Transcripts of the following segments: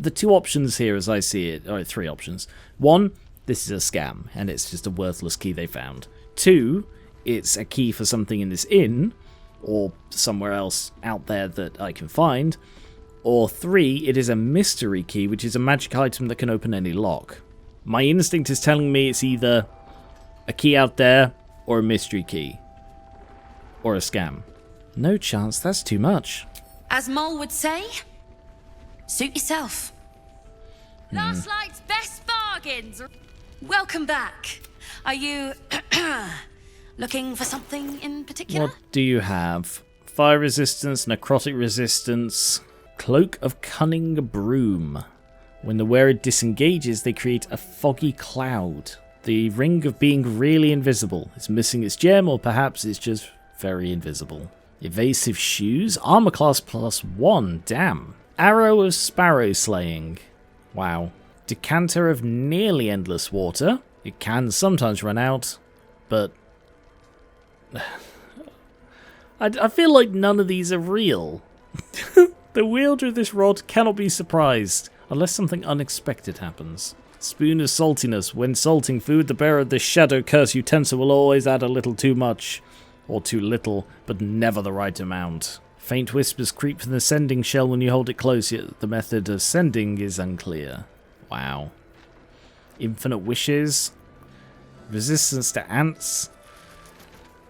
the two options here as I see it, or three options. One, this is a scam, and it's just a worthless key they found. Two, it's a key for something in this inn, or somewhere else out there that I can find. Or three, it is a mystery key, which is a magic item that can open any lock. My instinct is telling me it's either a key out there, or a mystery key. Or a scam. No chance, that's too much. As Mole would say, suit yourself. Last night's best bargains. Welcome back. Are you looking for something in particular? What do you have? Fire resistance, necrotic resistance, cloak of cunning broom. When the wearer disengages, they create a foggy cloud. The ring of being really invisible. It's missing its gem, or perhaps it's just very invisible. Evasive shoes, armor class +1, damn. Arrow of sparrow slaying. Wow. Decanter of nearly endless water. It can sometimes run out, but I feel like none of these are real. The wielder of this rod cannot be surprised, unless something unexpected happens. Spoon of saltiness. When salting food, the bearer of this shadow curse utensil will always add a little too much, or too little, but never the right amount. Faint whispers creep from the sending shell when you hold it close, yet the method of sending is unclear. Wow. Infinite wishes. Resistance to ants.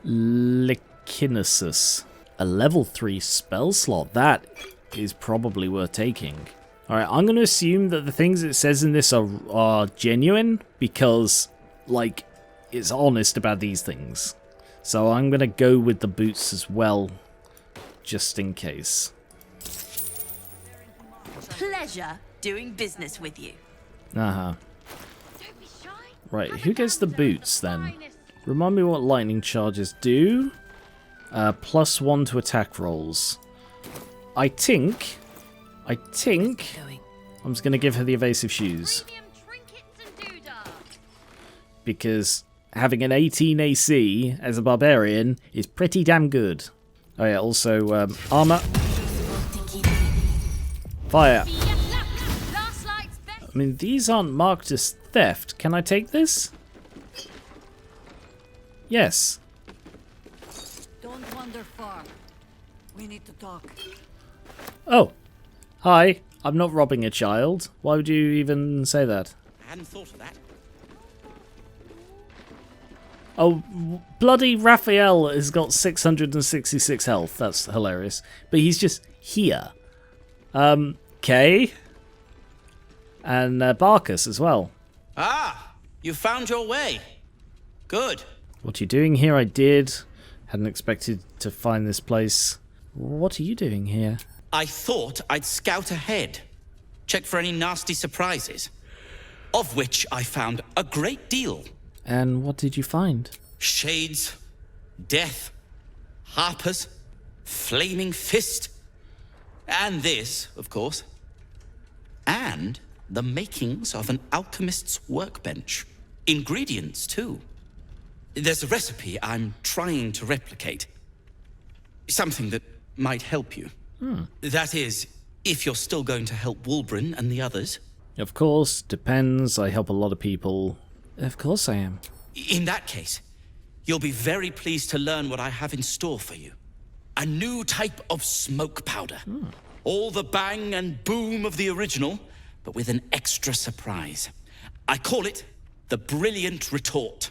Lichinosis. A level 3 spell slot. That is probably worth taking. Alright, I'm going to assume that the things it says in this are genuine, because, like, it's honest about these things. So I'm going to go with the boots as well, just in case. Pleasure doing business with you. Uh-huh. Right, who gets the boots then? Remind me what lightning charges do. +1 to attack rolls. I think I'm just going to give her the evasive shoes. Because having an 18 AC as a barbarian is pretty damn good. Oh yeah, also armor. Fire. I mean, these aren't marked as theft. Can I take this? Yes. Don't wander far. We need to talk. Oh. Hi. I'm not robbing a child. Why would you even say that? I hadn't thought of that. Oh, bloody Raphael has got 666 health. That's hilarious. But he's just here. Okay. And Barcus as well. Ah, you found your way. Good. What are you doing here? I did. Hadn't expected to find this place. What are you doing here? I thought I'd scout ahead. Check for any nasty surprises. Of which I found a great deal. And what did you find? Shades, death, harpers, flaming fist, and this, of course. And the makings of an alchemist's workbench. Ingredients, too. There's a recipe I'm trying to replicate. Something that might help you. That is, if you're still going to help Wulbren and the others. Of course, depends. I help a lot of people. Of course I am. In that case, you'll be very pleased to learn what I have in store for you. A new type of smoke powder. All the bang and boom of the original, but with an extra surprise. I call it the Brilliant Retort.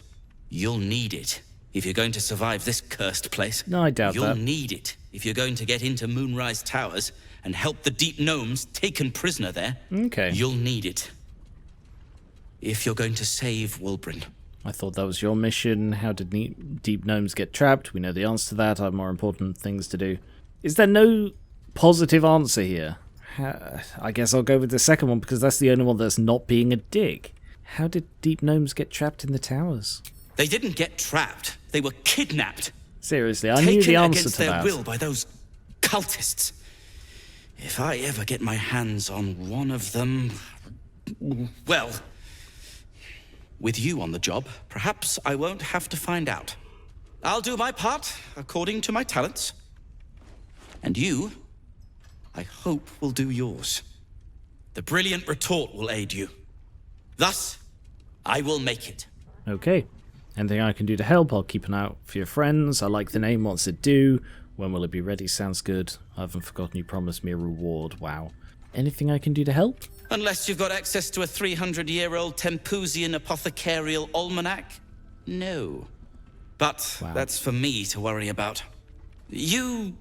You'll need it if you're going to survive this cursed place. No, I doubt that. You'll need it if you're going to get into Moonrise Towers and help the Deep Gnomes taken prisoner there. Okay. You'll need it if you're going to save Wulbren. I thought that was your mission. How did deep gnomes get trapped? We know the answer to that. I have more important things to do. Is there no positive answer here? I guess I'll go with the second one because that's the only one that's not being a dick. How did deep gnomes get trapped in the towers? They didn't get trapped. They were kidnapped. Seriously, I knew the answer to that. Taken against their will by those cultists. If I ever get my hands on one of them... Well, with you on the job, perhaps I won't have to find out. I'll do my part according to my talents. And you, I hope, will do yours. The brilliant retort will aid you. Thus, I will make it. Okay. Anything I can do to help? I'll keep an eye out for your friends. I like the name. What's it do? When will it be ready? Sounds good. I haven't forgotten you promised me a reward. Wow. Anything I can do to help? Unless you've got access to a 300-year-old Tempusian apothecarial almanac? No. But that's for me to worry about. You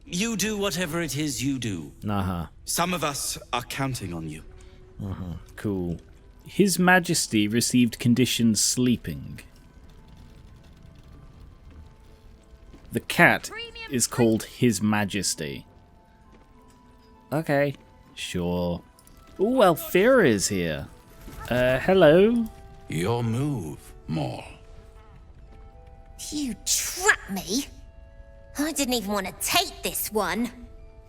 do whatever it is you do. Some of us are counting on you. Cool. His Majesty received conditions sleeping. The cat is called His Majesty. Okay, sure. Ooh, Alfira is here. Hello? Your move, Maul. You trapped me? I didn't even want to take this one.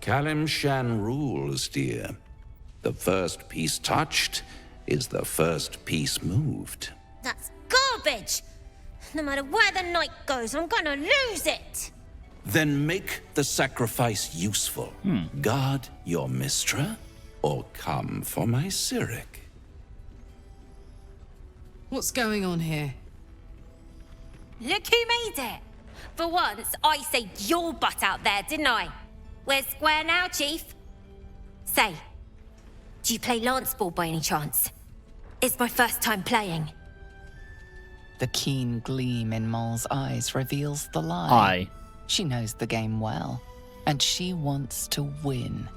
Kalimshan rules, dear. The first piece touched is the first piece moved. That's garbage! No matter where the night goes, I'm gonna lose it! Then make the sacrifice useful. Guard your Mistra, or come for my Cyric. What's going on here? Look who made it! For once, I saved your butt out there, didn't I? We're square now, Chief. Say, do you play lanceboard by any chance? It's my first time playing. The keen gleam in Maul's eyes reveals the lie. Aye. She knows the game well, and she wants to win.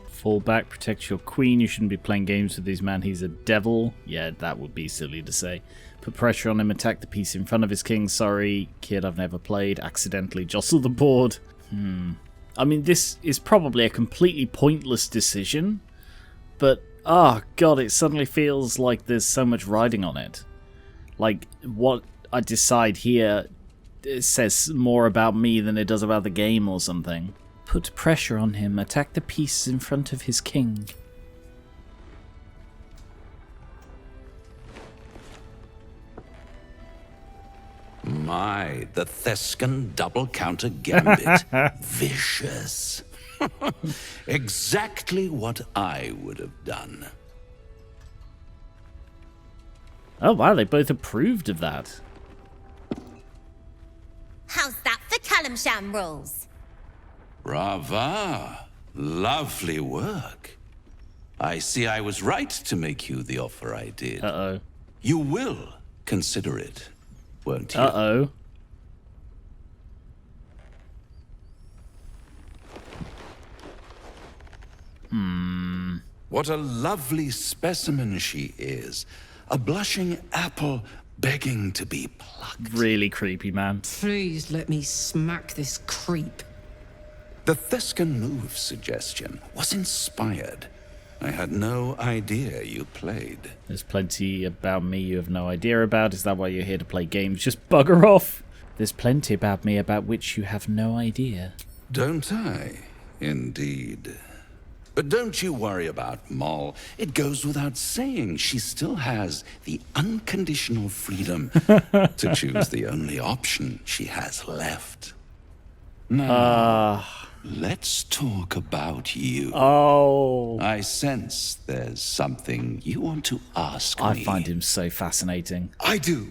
Fall back, protect your queen. You shouldn't be playing games with this man. He's a devil. Yeah, that would be silly to say. Put pressure on him, attack the piece in front of his king. Sorry, kid, I've never played. Accidentally jostle the board. I mean, this is probably a completely pointless decision, but, oh god, it suddenly feels like there's so much riding on it. Like, what I decide here it says more about me than it does about the game or something. Put pressure on him, attack the pieces in front of his king. My, the Thescan double counter gambit. Vicious. Exactly what I would have done. Oh wow, they both approved of that. How's that for Kalimshan rules? Brava. Lovely work. I see I was right to make you the offer I did. Uh-oh. You will consider it, won't you? Uh-oh. What a lovely specimen she is. A blushing apple begging to be plucked. Really creepy, man. Please let me smack this creep. The Thescan move suggestion was inspired. I had no idea you played. There's plenty about me you have no idea about. Is that why you're here to play games? Just bugger off. There's plenty about me about which you have no idea. Don't I? Indeed. But don't you worry about Maul. It goes without saying she still has the unconditional freedom to choose the only option she has left. Now, let's talk about you. Oh. I sense there's something you want to ask me. I find him so fascinating. I do.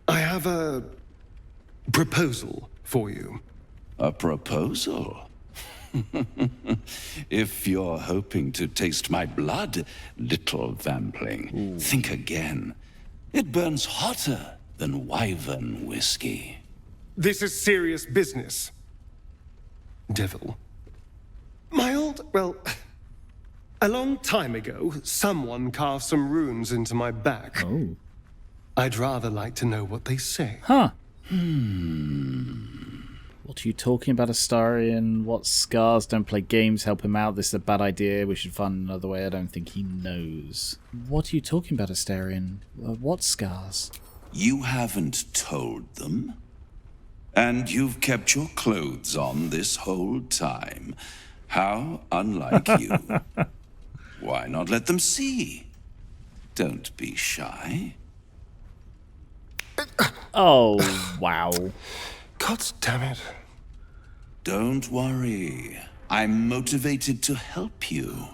I have a proposal for you. A proposal? If you're hoping to taste my blood, little vampling, think again. It burns hotter than wyvern whiskey. This is serious business. Devil. A long time ago, someone carved some runes into my back. Oh. I'd rather like to know what they say. Huh. What are you talking about, Astarion? What scars? Don't play games, help him out. This is a bad idea. We should find another way. I don't think he knows. What are you talking about, Astarion? What scars? You haven't told them? And you've kept your clothes on this whole time. How unlike you. Why not let them see? Don't be shy. Oh, wow. God damn it. Don't worry. I'm motivated to help you.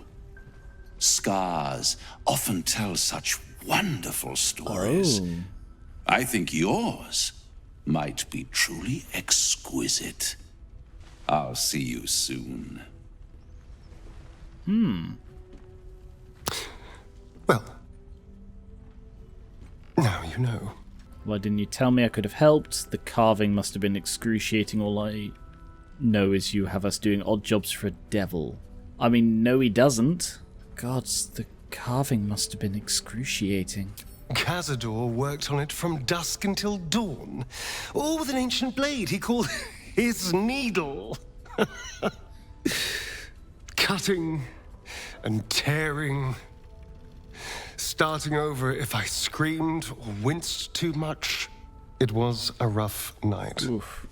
Scars often tell such wonderful stories. Oh. I think yours might be truly exquisite. I'll see you soon. Well, now you know. Why didn't you tell me I could have helped? The carving must have been excruciating. All I know is you have us doing odd jobs for a devil. I mean, no he doesn't. Gods, the carving must have been excruciating. Cazador worked on it from dusk until dawn, all with an ancient blade he called his needle. Cutting and tearing, starting over if I screamed or winced too much. It was a rough night. Oof.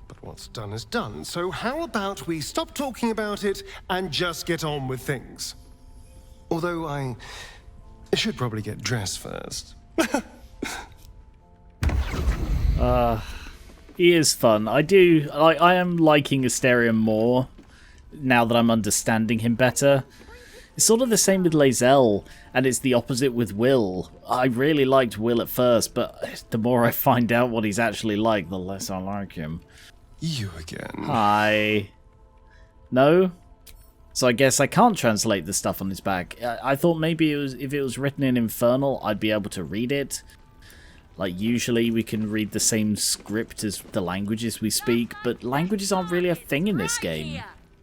But what's done is done, so how about we stop talking about it and just get on with things? Although I should probably get dressed first. He is fun. I am liking Astarion more now that I'm understanding him better. It's sort of the same with Lae'zel, and it's the opposite with Will. I really liked Will at first, but the more I find out what he's actually like, the less I like him. You again. Hi. No? So I guess I can't translate the stuff on his back. I thought maybe if it was written in Infernal, I'd be able to read it. Like, usually we can read the same script as the languages we speak, but languages aren't really a thing in this game.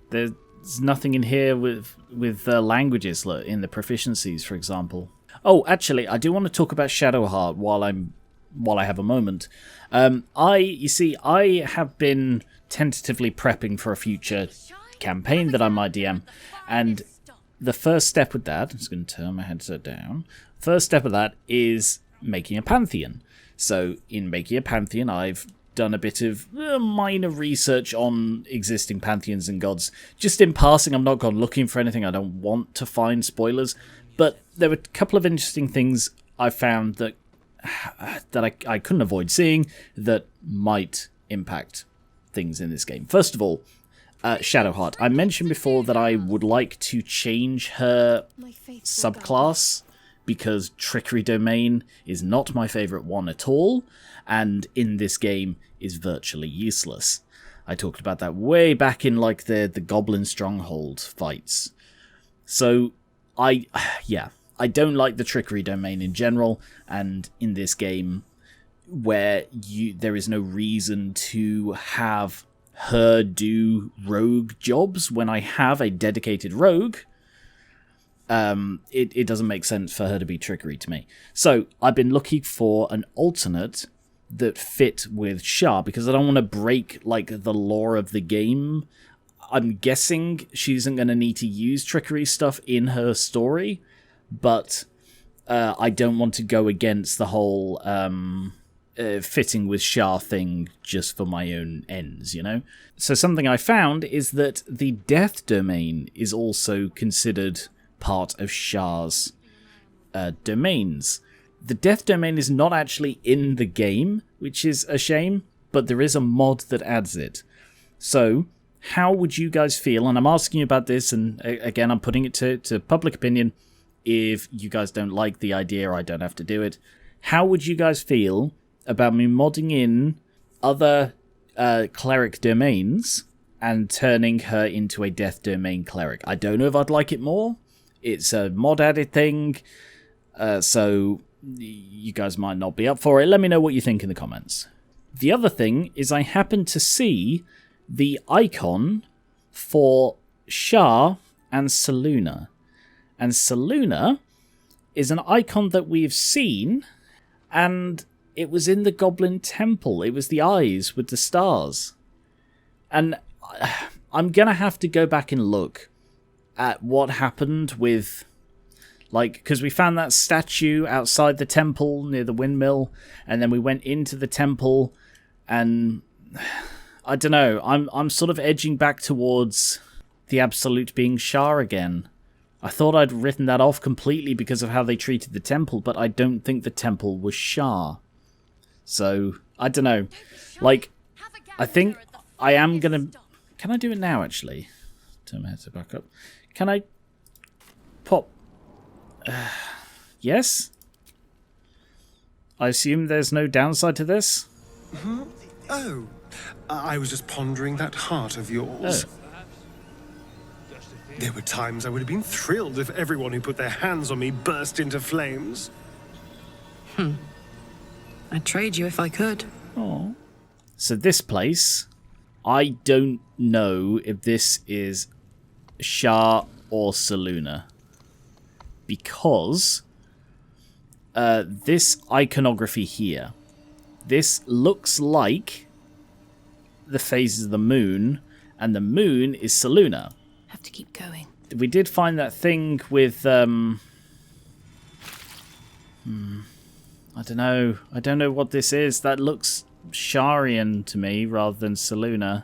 There's nothing in here with languages, like in the proficiencies, for example. Oh, actually, I do want to talk about Shadowheart while I have a moment. You see, I have been tentatively prepping for a future campaign that I might DM, and the first step with that, I'm just going to turn my headset down. First step of that is making a pantheon. So in making a pantheon, I've done a bit of minor research on existing pantheons and gods. Just in passing, I'm not gone looking for anything. I don't want to find spoilers, but there were a couple of interesting things I found that I couldn't avoid seeing that might impact things in this game. First of all, Shadowheart. I mentioned before that I would like to change her subclass because Trickery Domain is not my favourite one at all, and in this game is virtually useless. I talked about that way back in like the Goblin Stronghold fights. So I don't like the Trickery Domain in general, and in this game where there is no reason to have her do rogue jobs when I have a dedicated rogue, it doesn't make sense for her to be trickery to me. So I've been looking for an alternate that fit with Shah, because I don't want to break like the lore of the game. I'm guessing she isn't going to need to use trickery stuff in her story, but I don't want to go against the whole fitting with Shah thing just for my own ends, you know? So something I found is that the Death Domain is also considered part of Shah's domains. The Death Domain is not actually in the game, which is a shame, but there is a mod that adds it. So, how would you guys feel, and I'm asking you about this, and again, I'm putting it to public opinion. If you guys don't like the idea, I don't have to do it. How would you guys feel about me modding in other cleric domains and turning her into a Death Domain cleric? I don't know if I'd like it more. It's a mod added thing, so you guys might not be up for it. Let me know what you think in the comments. The other thing is I happened to see the icon for Shah and Selûne. And Selûne is an icon that we've seen, and it was in the Goblin Temple. It was the eyes with the stars. And I'm going to have to go back and look at what happened with, like, because we found that statue outside the temple near the windmill, and then we went into the temple, and I don't know, I'm sort of edging back towards the Absolute being Shah again. I thought I'd written that off completely because of how they treated the temple, but I don't think the temple was Shah. So, I don't know. Like, I think I am gonna... Can I do it now, actually? Turn my headset back up. Can I... Yes? I assume there's no downside to this? Oh, I was just pondering that heart of yours. Oh. There were times I would have been thrilled if everyone who put their hands on me burst into flames. I'd trade you if I could. Oh. So this place, I don't know if this is Shar or Selûne. Because this iconography here, this looks like the phases of the moon, and the moon is Selûne. Have to keep going. We did find that thing with I don't know what this is. That looks Sharian to me rather than Selûne.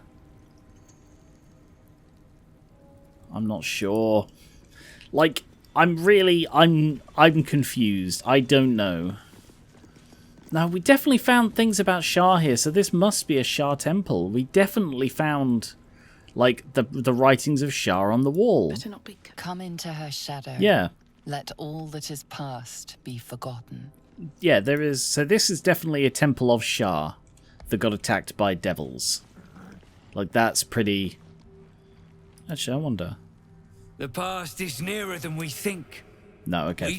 I'm not sure. Like, I'm confused. I don't know. Now, we definitely found things about Shar here, so this must be a Shar temple. We definitely found, like, the writings of Shar on the wall. Better not be. Come into her shadow. Yeah. Let all that is past be forgotten. Yeah, there is. So this is definitely a temple of Shar that got attacked by devils. Like, that's pretty... Actually, I wonder. The past is nearer than we think. No, okay.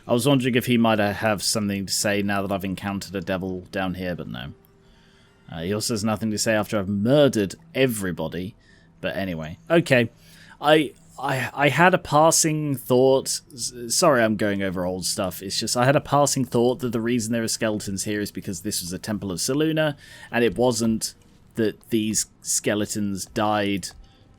I was wondering if he might have something to say now that I've encountered a devil down here, but no. He also has nothing to say after I've murdered everybody. But anyway, okay. I had a passing thought. Sorry, I'm going over old stuff. It's just I had a passing thought that the reason there are skeletons here is because this was a temple of Selûne, and it wasn't that these skeletons died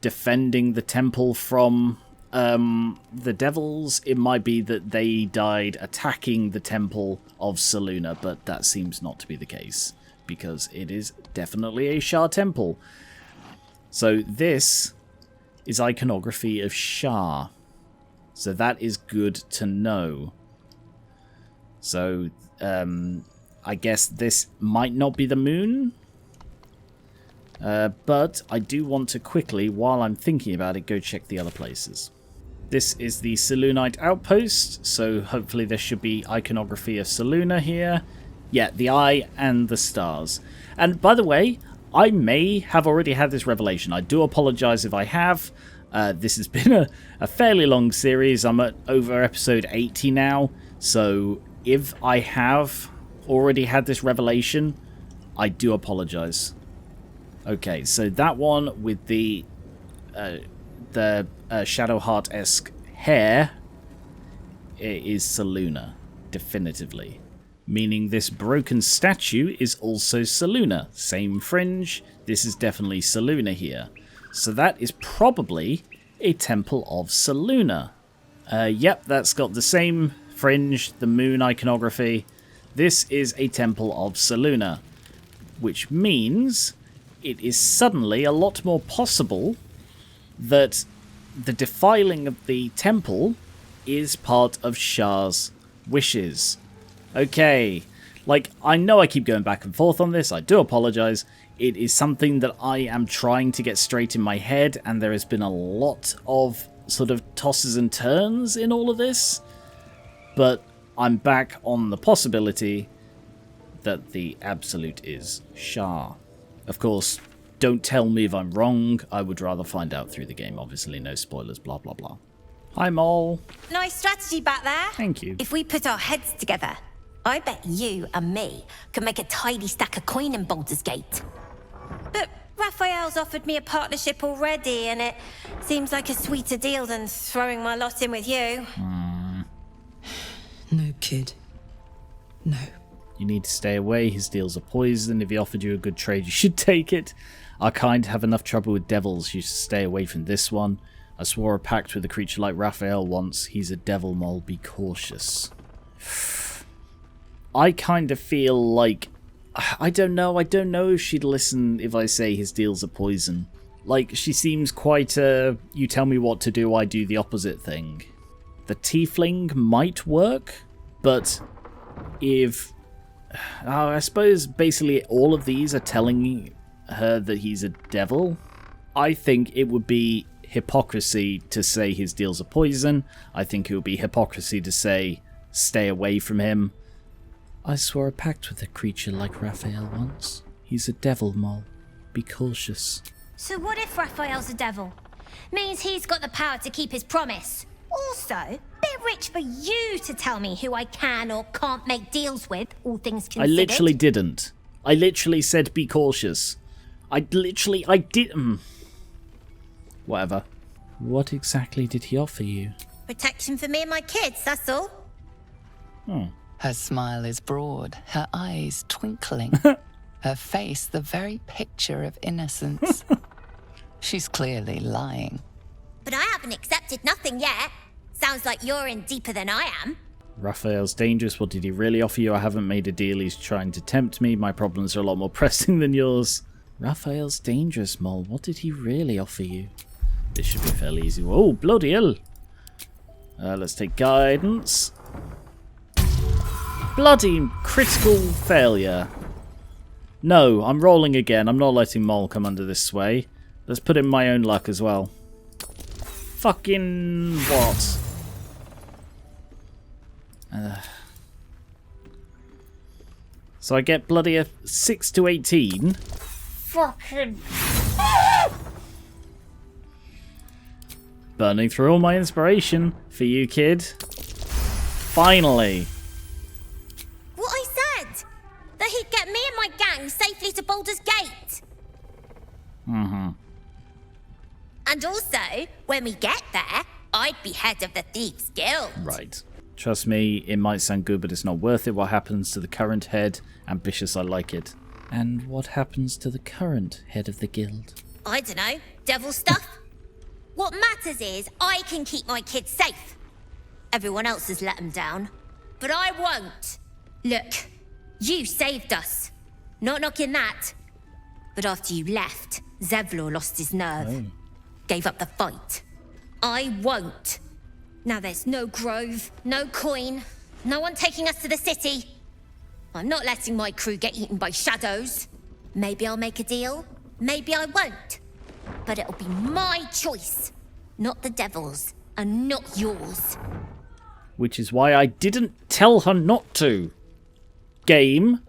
defending the temple from the devils. It might be that they died attacking the temple of Selûne, but that seems not to be the case because it is definitely a Shar temple. So this is iconography of Shar. So that is good to know. So I guess this might not be the moon. But I do want to quickly, while I'm thinking about it, go check the other places. This is the Selûnite outpost, so hopefully there should be iconography of Selûne here. Yeah, the eye and the stars. And by the way, I may have already had this revelation. I do apologise if I have. This has been a fairly long series. I'm at over episode 80 now, so if I have already had this revelation, I do apologise. Okay, so that one with the Shadowheart-esque hair is Selûne, definitively. Meaning this broken statue is also Selûne. Same fringe, this is definitely Selûne here. So that is probably a temple of Selûne. Yep, that's got the same fringe, the moon iconography. This is a temple of Selûne, which means it is suddenly a lot more possible that the defiling of the temple is part of Shar's wishes. Okay, like, I know I keep going back and forth on this, I do apologise. It is something that I am trying to get straight in my head, and there has been a lot of sort of tosses and turns in all of this. But I'm back on the possibility that the absolute is Shar. Of course, don't tell me if I'm wrong. I would rather find out through the game. Obviously, no spoilers, blah, blah, blah. Hi, Mole. Nice strategy back there. Thank you. If we put our heads together, I bet you and me could make a tidy stack of coin in Baldur's Gate. But Raphael's offered me a partnership already, and it seems like a sweeter deal than throwing my lot in with you. No, kid. No. You need to stay away. His deals are poison. If he offered you a good trade, you should take it. Our kind have enough trouble with devils. You should stay away from this one. I swore a pact with a creature like Raphael once. He's a devil mole. Be cautious. I kind of feel like... I don't know if she'd listen if I say his deals are poison. Like, she seems quite a... You tell me what to do, I do the opposite thing. The Tiefling might work, but if... I suppose basically all of these are telling her that he's a devil. I think it would be hypocrisy to say his deals are poison. I think it would be hypocrisy to say stay away from him. I swore a pact with a creature like Raphael once. He's a devil, Mol. Be cautious. So what if Raphael's a devil? Means he's got the power to keep his promise. Also, bit rich for you to tell me who I can or can't make deals with, all things considered. I literally didn't. I literally said be cautious. I did. Whatever. What exactly did he offer you? Protection for me and my kids, that's all. Her smile is broad, her eyes twinkling, her face the very picture of innocence. She's clearly lying. But I haven't accepted nothing yet. Sounds like you're in deeper than I am. Raphael's dangerous. What did he really offer you? I haven't made a deal. He's trying to tempt me. My problems are a lot more pressing than yours. Raphael's dangerous, Mol. What did he really offer you? This should be fairly easy. Oh, bloody hell. Let's take guidance. Bloody critical failure. No, I'm rolling again. I'm not letting Mol come under this sway. Let's put in my own luck as well. Fucking what? So I get bloody a 6 to 18. Fucking... Burning through all my inspiration for you, kid. Finally. What I said! That he'd get me and my gang safely to Baldur's Gate. And also, when we get there, I'd be head of the Thieves' Guild. Right. Trust me, it might sound good, but it's not worth it. What happens to the current head? Ambitious, I like it. And what happens to the current head of the guild? I don't know. Devil stuff? What matters is I can keep my kids safe. Everyone else has let them down. But I won't. Look, you saved us. Not knocking that. But after you left, Zevlor lost his nerve. Gave up the fight. I won't. Now there's no grove, no coin, no one taking us to the city. I'm not letting my crew get eaten by shadows. Maybe I'll make a deal, maybe I won't. But it'll be my choice, not the devil's, and not yours. Which is why I didn't tell her not to. Game,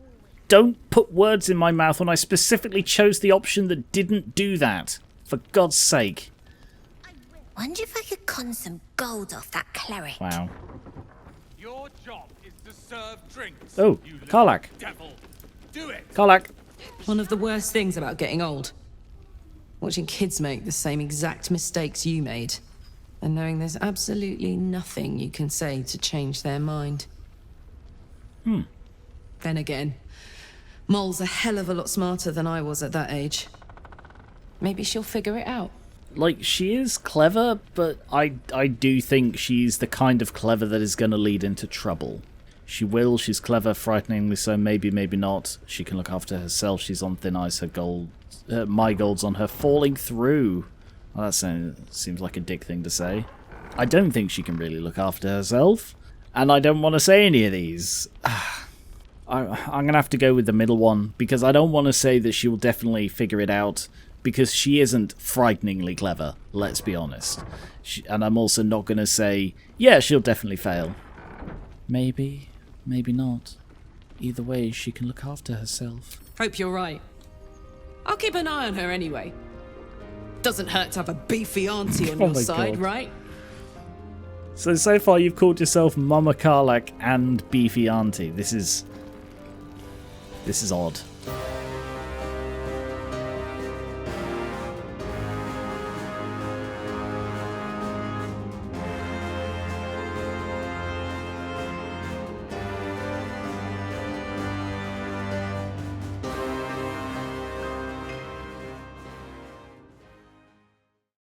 don't put words in my mouth when I specifically chose the option that didn't do that. For God's sake. Wonder if I could con some gold off that cleric. Wow. Your job is to serve drinks. Oh, Karlach. Devil. Do it. Karlach. One of the worst things about getting old. Watching kids make the same exact mistakes you made. And knowing there's absolutely nothing you can say to change their mind. Then again, Mol's a hell of a lot smarter than I was at that age. Maybe she'll figure it out. Like, she is clever, but I do think she's the kind of clever that is going to lead into trouble. She's clever, frighteningly so, maybe not. She can look after herself, she's on thin ice, her gold, my gold's on her falling through. Well, that seems like a dick thing to say. I don't think she can really look after herself, and I don't want to say any of these. I'm going to have to go with the middle one, because I don't want to say that she will definitely figure it out, because she isn't frighteningly clever, let's be honest. And I'm also not going to say, yeah, she'll definitely fail. Maybe, maybe not. Either way, she can look after herself. Hope you're right. I'll keep an eye on her anyway. Doesn't hurt to have a beefy auntie on your side, right? So far you've called yourself Mama Karlach and Beefy Auntie. This is odd.